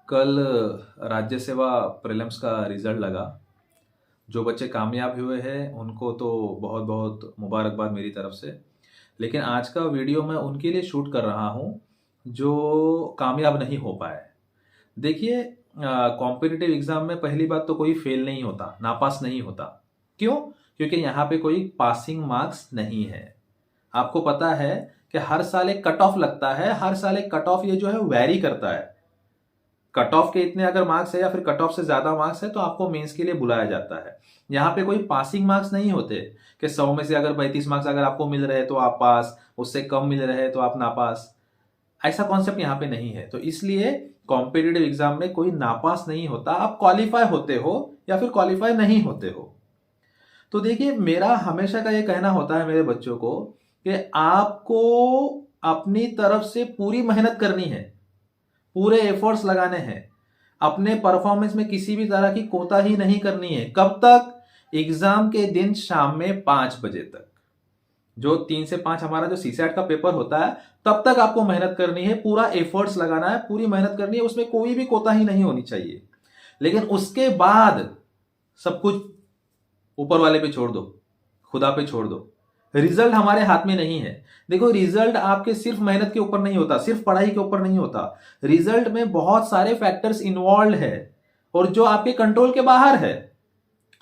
कल राज्य सेवा प्रीलिम्स का रिजल्ट लगा। जो बच्चे कामयाब हुए हैं उनको तो बहुत बहुत मुबारकबाद मेरी तरफ से। लेकिन आज का वीडियो मैं उनके लिए शूट कर रहा हूँ जो कामयाब नहीं हो पाए। देखिए, कॉम्पिटिटिव एग्जाम में पहली बात तो कोई फेल नहीं होता, नापास नहीं होता। क्यों? क्योंकि यहाँ पे कोई पासिंग मार्क्स नहीं है। आपको पता है कि हर साल एक कट ऑफ लगता है, हर साल एक कट ऑफ ये जो है वैरी करता है। कट ऑफ के इतने अगर मार्क्स है या फिर कट ऑफ से ज्यादा मार्क्स है तो आपको मेंस के लिए बुलाया जाता है। यहाँ पे कोई पासिंग मार्क्स नहीं होते कि 100 में से अगर 35 मार्क्स अगर आपको मिल रहे हैं तो आप पास, उससे कम मिल रहे हैं तो आप नापास। ऐसा कॉन्सेप्ट यहाँ पे नहीं है। तो इसलिए कॉम्पिटिटिव एग्जाम में कोई नापास नहीं होता, आप क्वालिफाई होते हो या फिर क्वालिफाई नहीं होते हो। तो देखिए, मेरा हमेशा का ये कहना होता है मेरे बच्चों को कि आपको अपनी तरफ से पूरी मेहनत करनी है, पूरे एफर्ट्स लगाने हैं, अपने परफॉर्मेंस में किसी भी तरह की कोताही नहीं करनी है। कब तक? एग्जाम के दिन शाम में 5 बजे तक। जो 3 से 5 हमारा जो सीसैट का पेपर होता है, तब तक आपको मेहनत करनी है, पूरा एफर्ट्स लगाना है, पूरी मेहनत करनी है, उसमें कोई भी कोताही नहीं होनी चाहिए। लेकिन उसके बाद सब कुछ ऊपर वाले पे छोड़ दो, खुदा पे छोड़ दो। रिजल्ट हमारे हाथ में नहीं है। देखो, रिजल्ट आपके सिर्फ मेहनत के ऊपर नहीं होता, सिर्फ पढ़ाई के ऊपर नहीं होता। रिजल्ट में बहुत सारे फैक्टर्स इन्वॉल्व है और जो आपके कंट्रोल के बाहर है।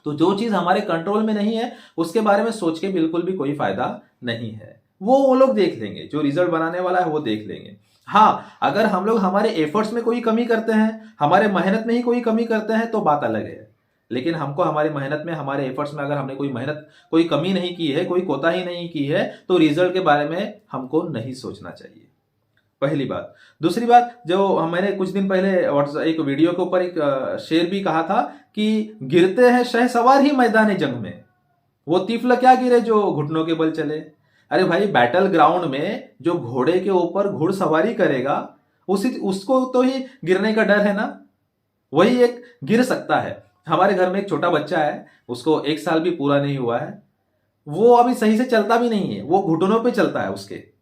तो जो चीज हमारे कंट्रोल में नहीं है उसके बारे में सोच के बिल्कुल भी कोई फायदा नहीं है। वो लोग देख लेंगे, जो रिजल्ट बनाने वाला है वो देख लेंगे। हाँ, अगर हम लोग हमारे एफर्ट्स में कोई कमी करते हैं, हमारे मेहनत में ही कोई कमी करते हैं तो बात अलग है। लेकिन हमको हमारी मेहनत में, हमारे एफर्ट्स में अगर हमने कोई कमी नहीं की है, कोई कोताही नहीं की है, तो रिजल्ट के बारे में हमको नहीं सोचना चाहिए। पहली बात। दूसरी बात, जो मैंने कुछ दिन पहले एक वीडियो के ऊपर एक शेर भी कहा था कि गिरते हैं शहसवार ही मैदान जंग में, वो तिफल क्या गिरे जो घुटनों के बल चले। अरे भाई, बैटल ग्राउंड में जो घोड़े के ऊपर घुड़सवारी करेगा उसको तो ही गिरने का डर है ना, वही एक गिर सकता है। हमारे घर में एक छोटा बच्चा है, उसको 1 साल भी पूरा नहीं हुआ है, वो अभी सही से चलता भी नहीं है, वो घुटनों पे चलता है।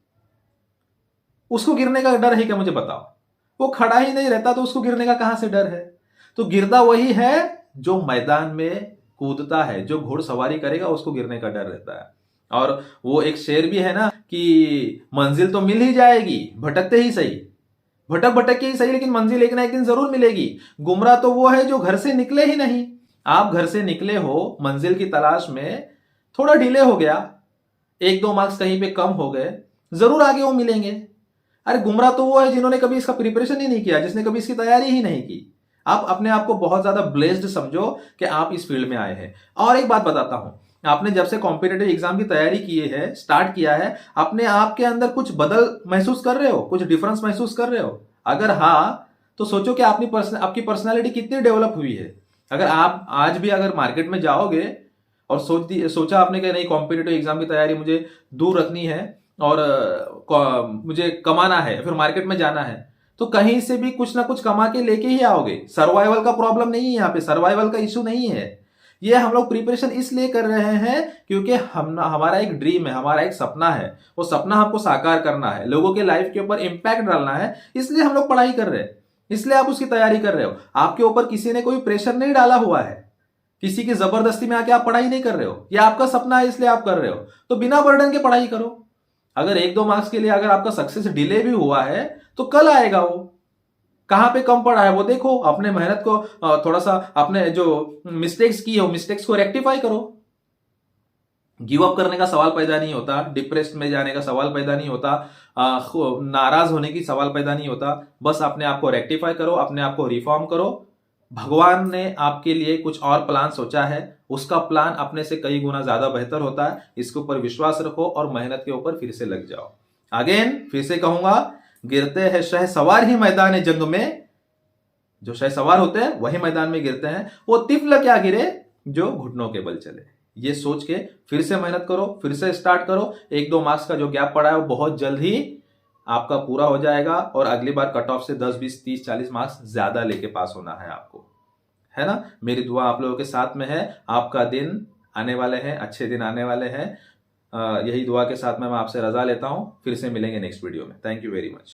उसको गिरने का डर है क्या? मुझे बताओ। वो खड़ा ही नहीं रहता तो उसको गिरने का कहां से डर है? तो गिरता वही है जो मैदान में कूदता है, जो घुड़सवारी करेगा उसको गिरने का डर रहता है। और वो एक शेर भी है ना कि मंजिल तो मिल ही जाएगी, भटकते ही सही, भटक भटक के ही सही, लेकिन मंजिल एक ना एक दिन जरूर मिलेगी। गुमराह तो वो है जो घर से निकले ही नहीं। आप घर से निकले हो मंजिल की तलाश में, थोड़ा डिले हो गया, 1-2 मार्क्स कहीं पे कम हो गए, जरूर आगे वो मिलेंगे। अरे गुमराह तो वो है जिन्होंने कभी इसका प्रिपरेशन ही नहीं किया, जिसने कभी इसकी तैयारी ही नहीं की। आप अपने आप को बहुत ज्यादा ब्लेस्ड समझो कि आप इस फील्ड में आए हैं। और एक बात बताता हूं, आपने जब से कॉम्पिटेटिव एग्जाम की तैयारी की है, स्टार्ट किया है, अपने आप के अंदर कुछ बदल महसूस कर रहे हो, कुछ डिफरेंस महसूस कर रहे हो? अगर हाँ, तो सोचो कि आपकी पर्सनैलिटी कितनी डेवलप हुई है। अगर आप आज भी अगर मार्केट में जाओगे और सोचा आपने कि नहीं, कॉम्पिटेटिव एग्जाम की तैयारी मुझे दूर रखनी है और मुझे कमाना है, फिर मार्केट में जाना है, तो कहीं से भी कुछ ना कुछ कमा के लेके ही आओगे। सर्वाइवल का प्रॉब्लम नहीं है, यहाँ पे सर्वाइवल का इशू नहीं है। ये हम लोग प्रिपरेशन इसलिए कर रहे हैं क्योंकि हमारा एक ड्रीम है, हमारा एक सपना है, वो सपना हमको साकार करना है, लोगों के लाइफ के ऊपर इंपैक्ट डालना है। इसलिए हम लोग पढ़ाई कर रहे हैं, इसलिए आप उसकी तैयारी कर रहे हो। आपके ऊपर किसी ने कोई प्रेशर नहीं डाला हुआ है, किसी की जबरदस्ती में आके आप पढ़ाई नहीं कर रहे हो। ये आपका सपना है इसलिए आप कर रहे हो, तो बिना बर्डन के पढ़ाई करो। अगर 1-2 मार्क्स के लिए अगर आपका सक्सेस डिले भी हुआ है तो कल आएगा। वो कहां पे कम पड़ा है वो देखो, अपने मेहनत को थोड़ा सा, अपने जो मिस्टेक्स की है मिस्टेक्स को रेक्टिफाई करो। गिव अप करने का सवाल पैदा नहीं होता, डिप्रेस्ड में जाने का सवाल पैदा नहीं होता, नाराज होने की सवाल पैदा नहीं होता। बस अपने आप को रेक्टिफाई करो, अपने आप को रिफॉर्म करो। भगवान ने आपके लिए कुछ और प्लान सोचा है, उसका प्लान अपने से कई गुना ज्यादा बेहतर होता है। इसके ऊपर विश्वास रखो और मेहनत के ऊपर फिर से लग जाओ। अगेन फिर से कहूंगा, गिरते हैं शहसवार ही मैदान जंग में, जो शहसवार होते हैं वही मैदान में गिरते हैं, वो तिफल क्या गिरे जो घुटनों के बल चले। ये सोच के फिर से मेहनत करो, फिर से स्टार्ट करो। 1-2 मार्क्स का जो गैप पड़ा है वो बहुत जल्द ही आपका पूरा हो जाएगा और अगली बार कट ऑफ से 10, 20, 30, 40 मार्क्स ज्यादा लेके पास होना है आपको, है ना। मेरी दुआ आप लोगों के साथ में है। आपका दिन आने वाले हैं, अच्छे दिन आने वाले हैं। यही दुआ के साथ मैं आपसे रजा लेता हूं। फिर से मिलेंगे नेक्स्ट वीडियो में। Thank you very much.